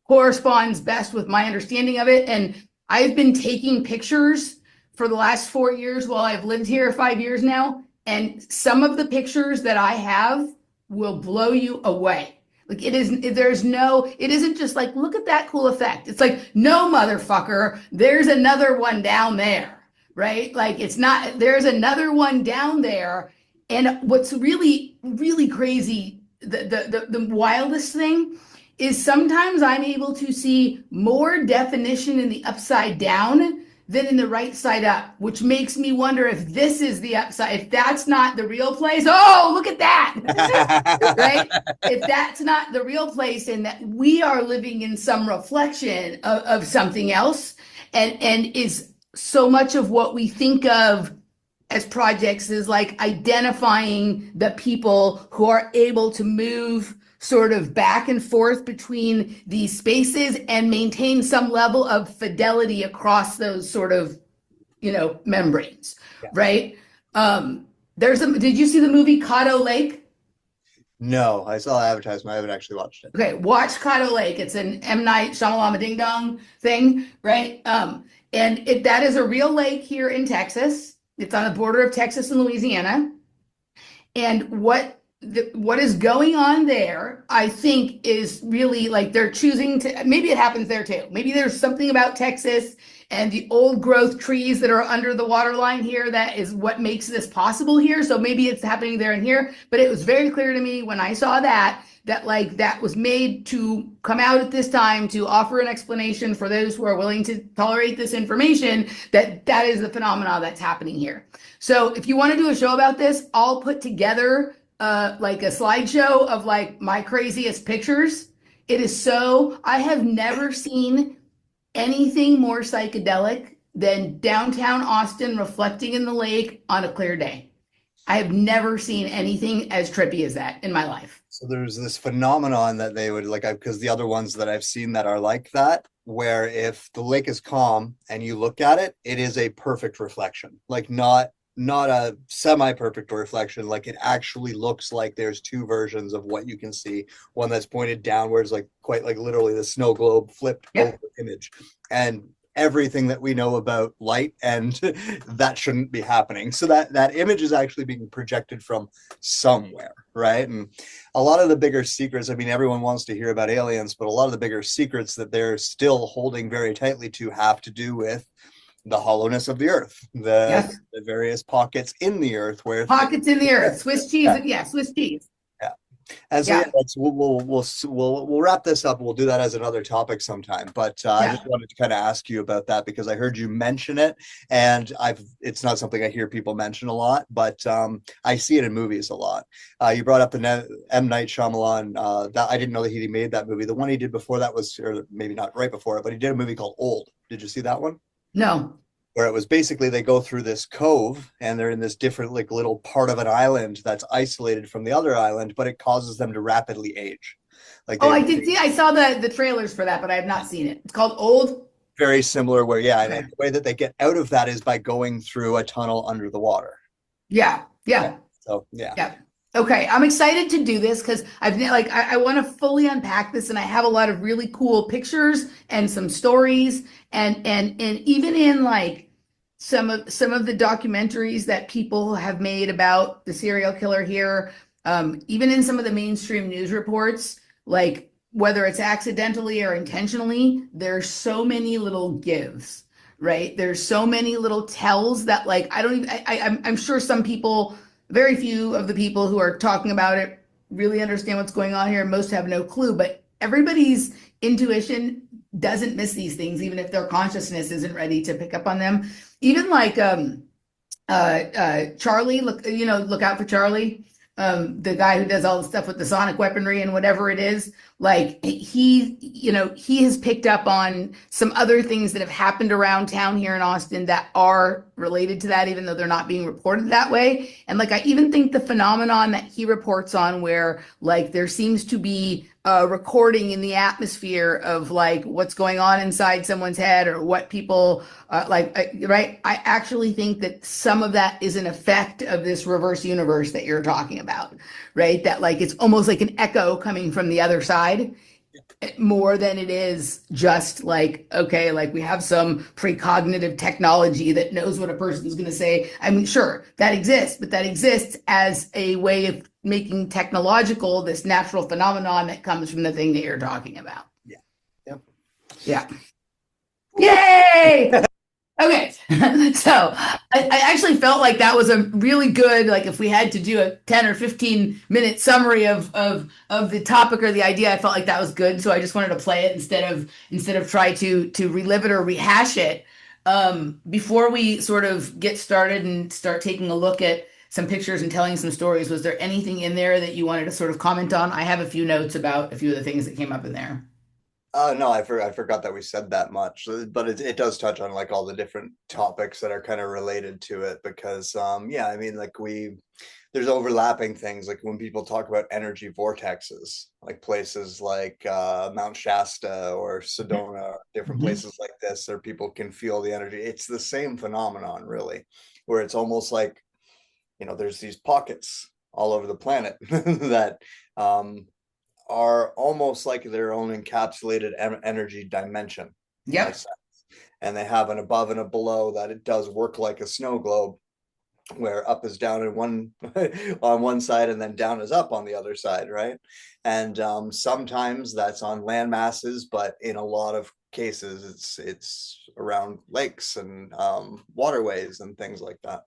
corresponds best with my understanding of it. And I've been taking pictures for the last 4 years while I've lived here 5 years now. And some of the pictures that I have will blow you away. Like it isn't just like, look at that cool effect. It's like, no, motherfucker, there's another one down there, right? Like it's not, there's another one down there. And what's really, really crazy, the wildest thing is sometimes I'm able to see more definition in the upside down than in the right side up, which makes me wonder if this is the upside, if that's not the real place. Oh, look at that, right? If that's not the real place and that we are living in some reflection of something else, and is so much of what we think of as projects is like identifying the people who are able to move sort of back and forth between these spaces and maintain some level of fidelity across those sort of, membranes, Yeah. right? Did you see the movie Caddo Lake? No, I saw the advertisement. I haven't actually watched it. Okay, watch Caddo Lake. It's an M. Night Shyamalan Ding Dong thing, right? That is a real lake here in Texas. It's on the border of Texas and Louisiana. And what is going on there, I think, is really like they're choosing to, maybe it happens there too. Maybe there's something about Texas and the old growth trees that are under the water line here that is what makes this possible here. So maybe it's happening there and here. But it was very clear to me when I saw that like that was made to come out at this time to offer an explanation for those who are willing to tolerate this information, that is the phenomena that's happening here. So if you want to do a show about this, I'll put together like a slideshow of like my craziest pictures. I have never seen anything more psychedelic than downtown Austin reflecting in the lake on a clear day. I have never seen anything as trippy as that in my life. So there's this phenomenon that they would like, because the other ones that I've seen that are like that, where if the lake is calm and you look at it, it is a perfect reflection, like not a semi-perfect reflection, like it actually looks like there's two versions of what you can see, one that's pointed downwards, like quite like literally the snow globe flipped over image, and everything that we know about light, and that shouldn't be happening. So that image is actually being projected from somewhere, right? And a lot of the bigger secrets, I mean, everyone wants to hear about aliens, but a lot of the bigger secrets that they're still holding very tightly to have to do with the hollowness of the earth, the various pockets in the earth where pockets in the earth, Swiss cheese, Swiss cheese. Yeah. And so we'll wrap this up. We'll do that as another topic sometime. But I just wanted to kind of ask you about that because I heard you mention it, and it's not something I hear people mention a lot, but I see it in movies a lot. You brought up the M. Night Shyamalan. That I didn't know that he made that movie. The one he did before that was, or maybe not right before it, but he did a movie called Old. Did you see that one? No. Where it was basically they go through this cove and they're in this different like little part of an island that's isolated from the other island, but it causes them to rapidly age. Like I did see. I saw the trailers for that, but I have not seen it. It's called Old. Very similar. Where and the way that they get out of that is by going through a tunnel under the water. Yeah. So Okay, I'm excited to do this because I want to fully unpack this, and I have a lot of really cool pictures and some stories, and even in like some of the documentaries that people have made about the serial killer here, even in some of the mainstream news reports, like whether it's accidentally or intentionally, there's so many little gives, right? There's so many little tells that like I'm sure some people. Very few of the people who are talking about it really understand what's going on here. Most have no clue, but everybody's intuition doesn't miss these things, even if their consciousness isn't ready to pick up on them. Even like Charlie, look out for Charlie. the guy who does all the stuff with the sonic weaponry and whatever it is, like he has picked up on some other things that have happened around town here in Austin that are related to that, even though they're not being reported that way. And like I even think the phenomenon that he reports on, where like there seems to be a recording in the atmosphere of like what's going on inside someone's head or what people right? I actually think that some of that is an effect of this reverse universe that you're talking about, right? That like it's almost like an echo coming from the other side more than it is just like, okay, like we have some precognitive technology that knows what a person's going to say. I mean, sure, that exists, but that exists as a way of making technological this natural phenomenon that comes from the thing that you're talking about. Yeah. Yep. Yeah. Yay! Okay, so I actually felt like that was a really good, like if we had to do a 10 or 15-minute summary of the topic or the idea, I felt like that was good. So I just wanted to play it instead of try to relive it or rehash it. Before we sort of get started and start taking a look at some pictures and telling some stories, was there anything in there that you wanted to sort of comment on? I have a few notes about a few of the things that came up in there. No, I forgot that we said that much, but it does touch on like all the different topics that are kind of related to it because, yeah, I mean, like there's overlapping things like when people talk about energy vortexes, like places like Mount Shasta or Sedona, different Mhm. places like this, where people can feel the energy. It's the same phenomenon, really, where it's almost like, there's these pockets all over the planet that um, are almost like their own encapsulated energy dimension in a Yep. sense. And they have an above and a below that it does work like a snow globe, where up is down in one on one side and then down is up on the other side, right? And sometimes that's on land masses, but in a lot of cases it's around lakes and waterways and things like that.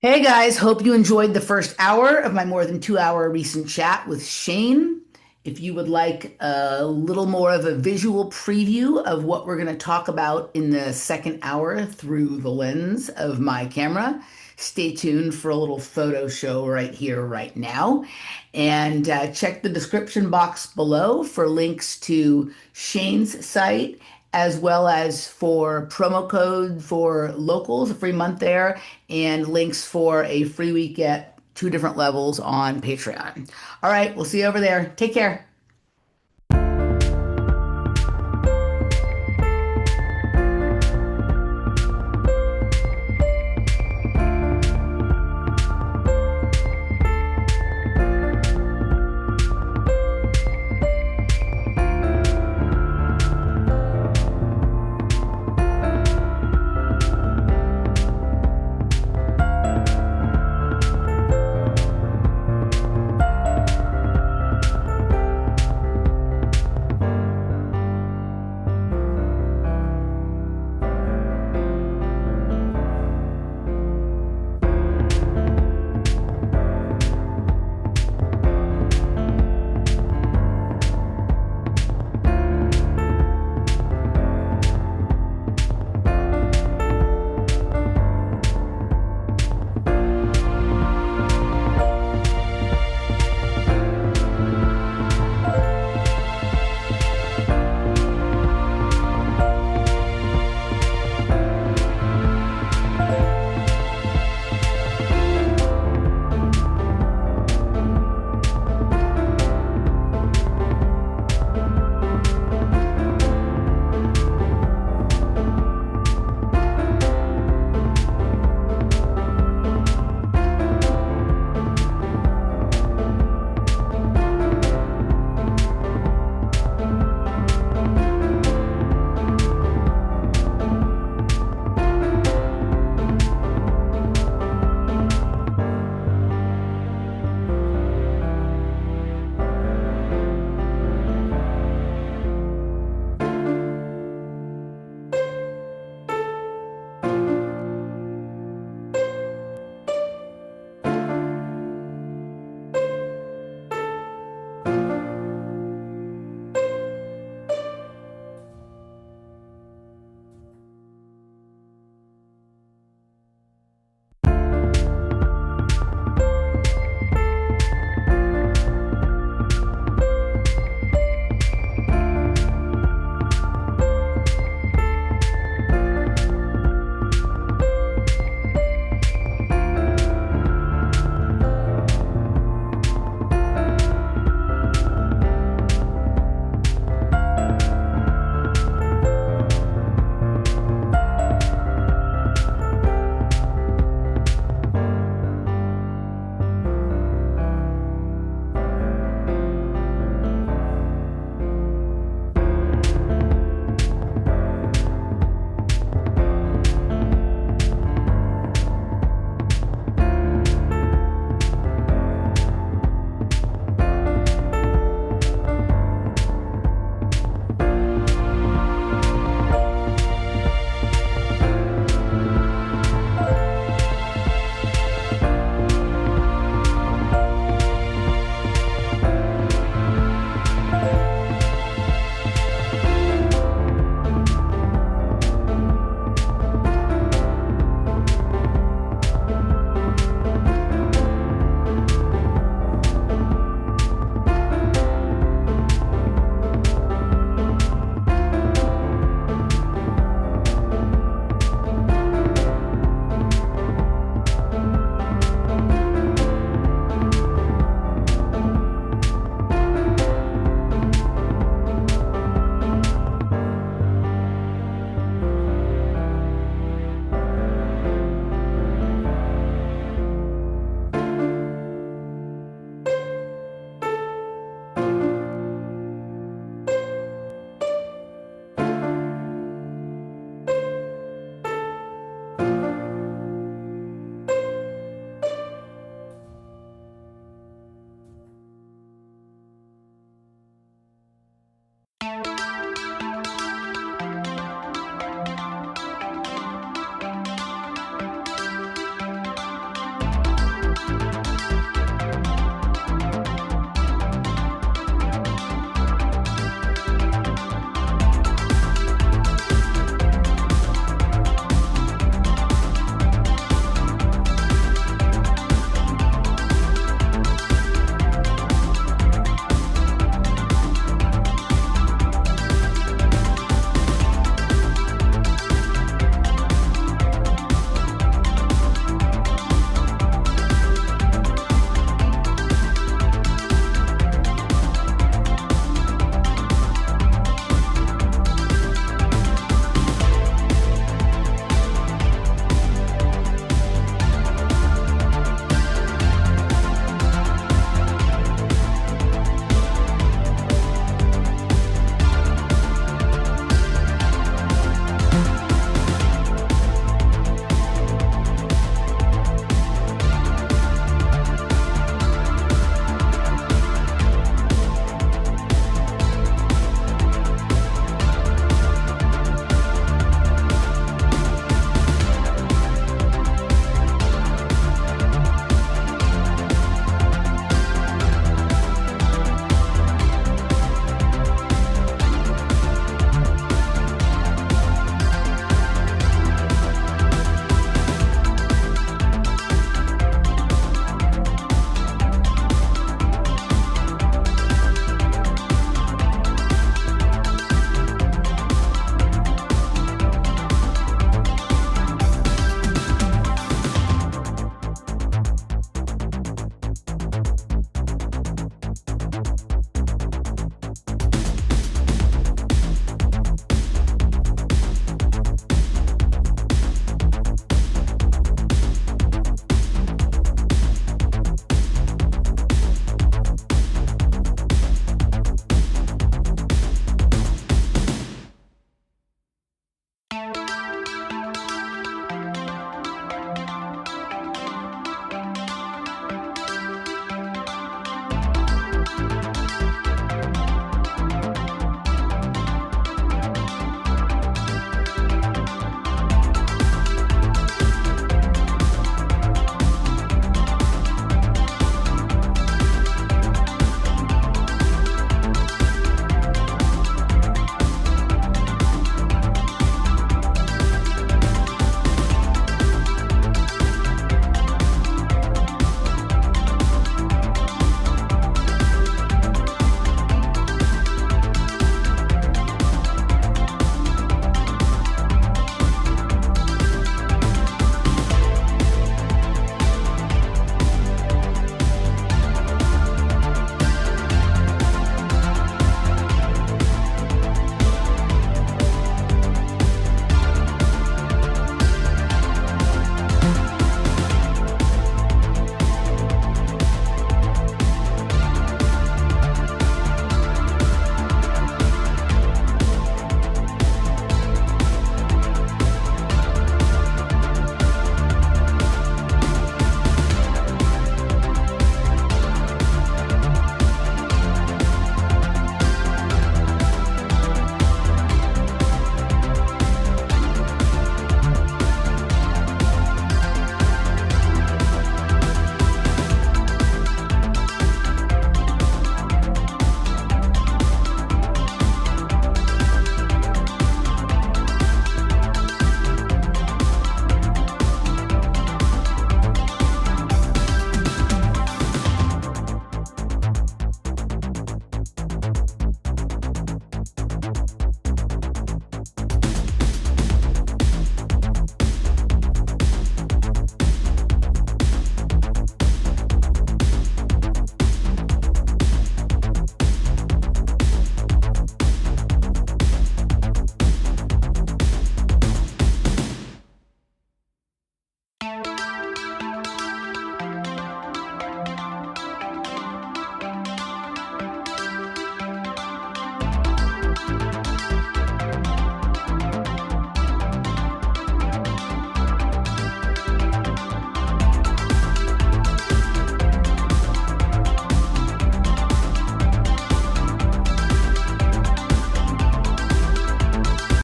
Hey guys, hope you enjoyed the first hour of my more than 2 hour recent chat with Shane. If you would like a little more of a visual preview of what we're going to talk about in the second hour through the lens of my camera, stay tuned for a little photo show right here, right now. And check the description box below for links to Shane's site as well as for promo code for locals, a free month there, and links for a free week at two different levels on Patreon. All right, we'll see you over there. Take care.